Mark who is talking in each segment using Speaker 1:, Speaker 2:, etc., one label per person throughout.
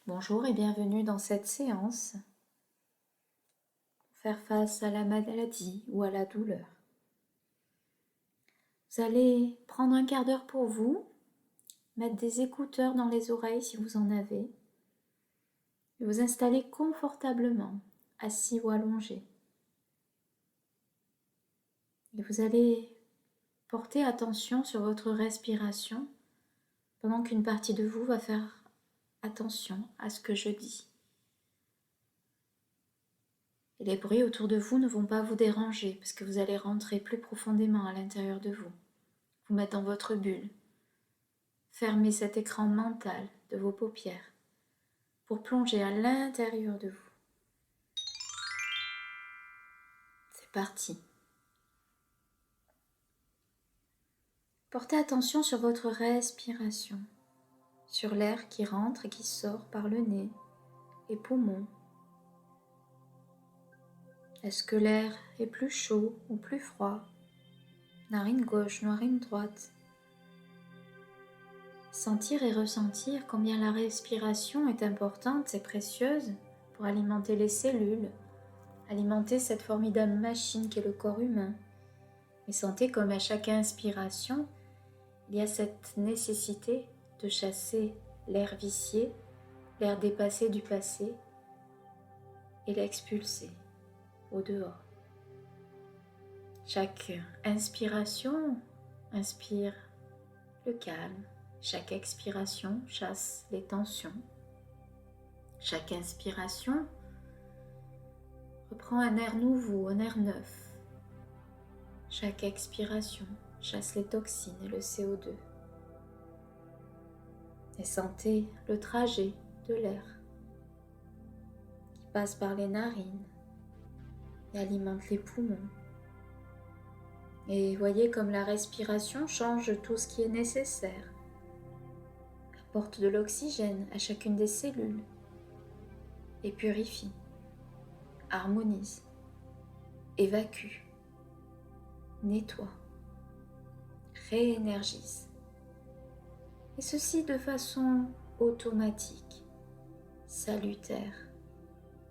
Speaker 1: Bonjour et bienvenue dans cette séance pour faire face à la maladie ou à la douleur. Vous allez prendre un quart d'heure pour vous, mettre des écouteurs dans les oreilles si vous en avez, et vous installer confortablement, assis ou allongé. Et vous allez porter attention sur votre respiration pendant qu'une partie de vous va faire attention à ce que je dis. Et les bruits autour de vous ne vont pas vous déranger parce que vous allez rentrer plus profondément à l'intérieur de vous, vous mettre dans votre bulle. Fermez cet écran mental de vos paupières pour plonger à l'intérieur de vous. C'est parti. Portez attention sur votre respiration, sur l'air qui rentre et qui sort par le nez, les poumons. Est-ce que l'air est plus chaud ou plus froid? Narine gauche, narine droite. Sentir et ressentir combien la respiration est importante et précieuse pour alimenter les cellules, alimenter cette formidable machine qu'est le corps humain. Et sentez comme à chaque inspiration, il y a cette nécessité de chasser l'air vicié, l'air dépassé du passé et l'expulser au dehors. Chaque inspiration inspire le calme, chaque expiration chasse les tensions. Chaque inspiration reprend un air nouveau, un air neuf. Chaque expiration chasse les toxines et le CO2. Et sentez le trajet de l'air qui passe par les narines et alimente les poumons. Et voyez comme la respiration change tout ce qui est nécessaire, apporte de l'oxygène à chacune des cellules et purifie, harmonise, évacue, nettoie, réénergise. Et ceci de façon automatique, salutaire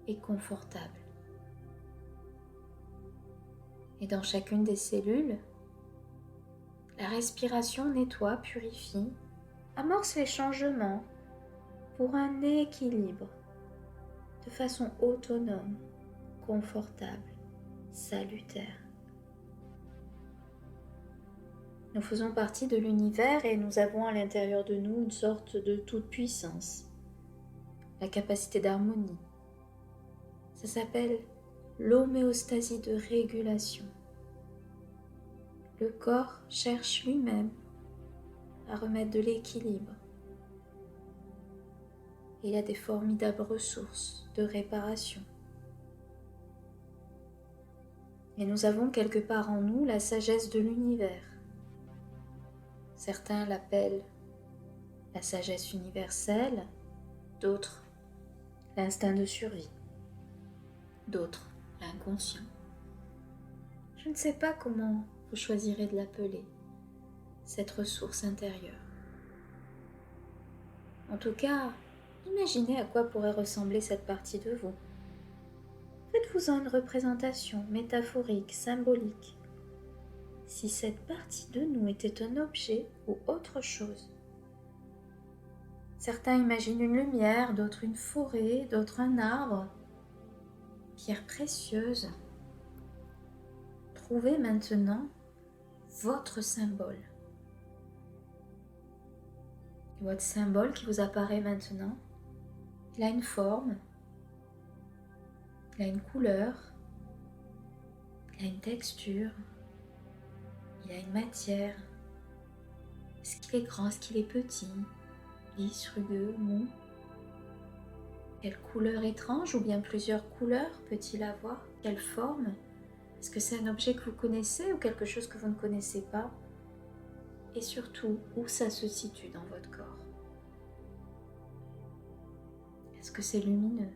Speaker 1: et confortable. Et dans chacune des cellules, la respiration nettoie, purifie, amorce les changements pour un équilibre de façon autonome, confortable, salutaire. Nous faisons partie de l'univers et nous avons à l'intérieur de nous une sorte de toute-puissance, la capacité d'harmonie. Ça s'appelle l'homéostasie de régulation. Le corps cherche lui-même à remettre de l'équilibre. Il a des formidables ressources de réparation. Et nous avons quelque part en nous la sagesse de l'univers. Certains l'appellent la sagesse universelle, d'autres l'instinct de survie, d'autres l'inconscient. Je ne sais pas comment vous choisirez de l'appeler, cette ressource intérieure. En tout cas, imaginez à quoi pourrait ressembler cette partie de vous. Faites-vous-en une représentation métaphorique, symbolique. Si cette partie de nous était un objet ou autre chose. Certains imaginent une lumière, d'autres une forêt, d'autres un arbre, pierre précieuse. Trouvez maintenant votre symbole. Et votre symbole qui vous apparaît maintenant, il a une forme, il a une couleur, il a une texture, il a une matière. Est-ce qu'il est grand, est-ce qu'il est petit, lisse, rugueux, mou? Quelle couleur étrange ou bien plusieurs couleurs peut-il avoir? Quelle forme? Est-ce que c'est un objet que vous connaissez ou quelque chose que vous ne connaissez pas? Et surtout, où ça se situe dans votre corps? Est-ce que c'est lumineux?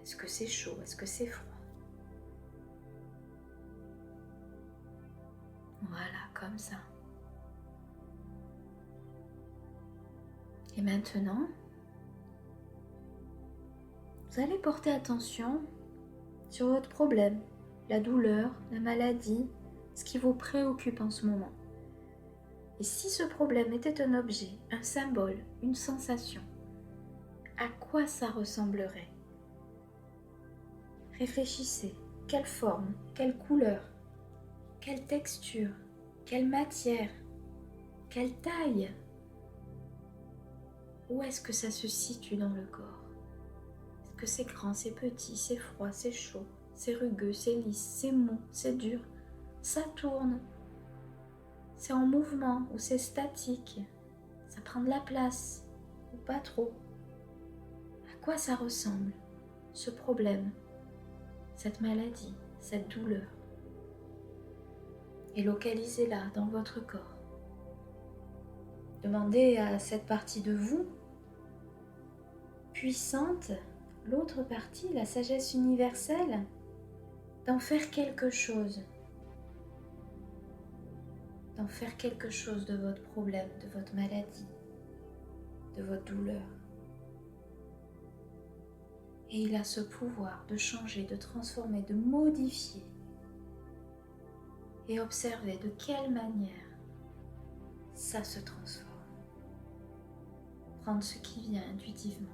Speaker 1: Est-ce que c'est chaud? Est-ce que c'est froid? Voilà, comme ça. Et maintenant, vous allez porter attention sur votre problème, la douleur, la maladie, ce qui vous préoccupe en ce moment. Et si ce problème était un objet, un symbole, une sensation, à quoi ça ressemblerait? Réfléchissez. Quelle forme, quelle couleur, quelle texture, quelle matière, quelle taille? Où est-ce que ça se situe dans le corps? Est-ce que c'est grand, c'est petit, c'est froid, c'est chaud, c'est rugueux, c'est lisse, c'est mou, c'est dur, ça tourne, c'est en mouvement ou c'est statique, ça prend de la place ou pas trop? À quoi ça ressemble, ce problème, cette maladie, cette douleur? Et localisez-la dans votre corps. Demandez à cette partie de vous, puissante, l'autre partie, la sagesse universelle, d'en faire quelque chose. D'en faire quelque chose de votre problème, de votre maladie, de votre douleur. Et il a ce pouvoir de changer, de transformer, de modifier. Et observez de quelle manière ça se transforme. Prendre ce qui vient intuitivement.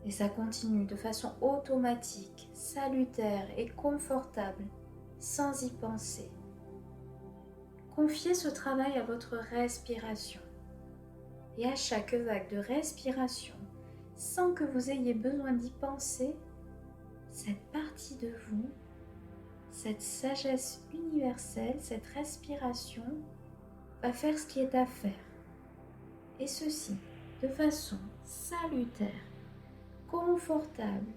Speaker 1: Et ça continue de façon automatique, salutaire et confortable, sans y penser. Confiez ce travail à votre respiration. Et à chaque vague de respiration, sans que vous ayez besoin d'y penser, cette partie de vous, cette sagesse universelle, cette respiration, va faire ce qui est à faire. Et ceci de façon salutaire, confortable,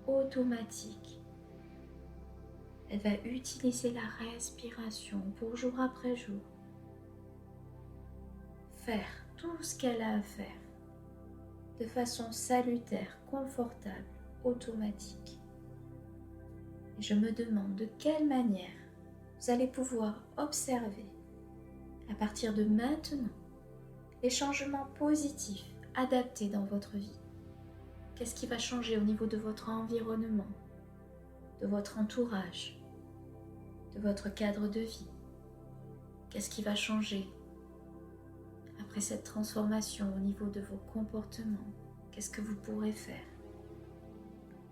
Speaker 1: automatique. Elle va utiliser la respiration pour jour après jour. Faire tout ce qu'elle a à faire de façon salutaire, confortable, automatique. Et je me demande de quelle manière vous allez pouvoir observer à partir de maintenant les changements positifs adaptés dans votre vie. Qu'est-ce qui va changer au niveau de votre environnement, de votre entourage, de votre cadre de vie? Qu'est-ce qui va changer après cette transformation au niveau de vos comportements? Qu'est-ce que vous pourrez faire?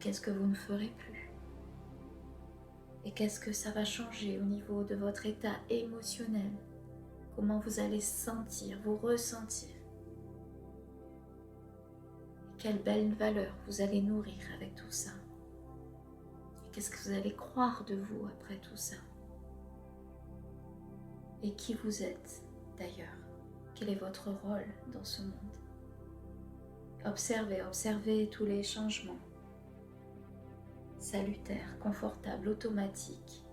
Speaker 1: Qu'est-ce que vous ne ferez plus? Et qu'est-ce que ça va changer au niveau de votre état émotionnel? Comment vous allez sentir, vous ressentir? Et quelle belle valeur vous allez nourrir avec tout ça? Et qu'est-ce que vous allez croire de vous après tout ça? Et qui vous êtes d'ailleurs? Quel est votre rôle dans ce monde? Observez tous les changements salutaires, confortables, automatiques.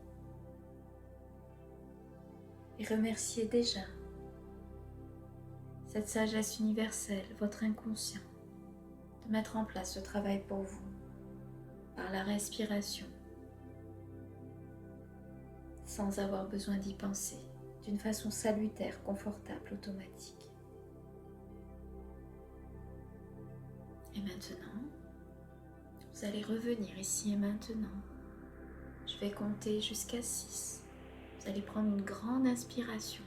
Speaker 1: Et remerciez déjà cette sagesse universelle, votre inconscient, de mettre en place ce travail pour vous par la respiration, sans avoir besoin d'y penser, d'une façon salutaire, confortable, automatique. Et maintenant, vous allez revenir ici et maintenant. Je vais compter jusqu'à 6. Vous allez prendre une grande inspiration.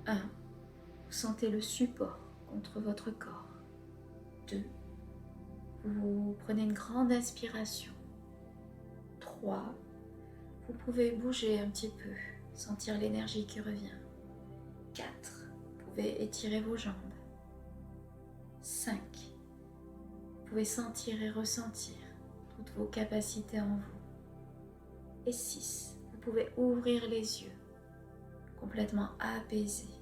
Speaker 1: 1. Vous sentez le support contre votre corps. 2. Vous prenez une grande inspiration. 3. Vous pouvez bouger un petit peu, sentir l'énergie qui revient. 4. Vous pouvez étirer vos jambes. 5. Vous pouvez sentir et ressentir toutes vos capacités en vous. Et 6. Vous pouvez ouvrir les yeux, complètement apaisés,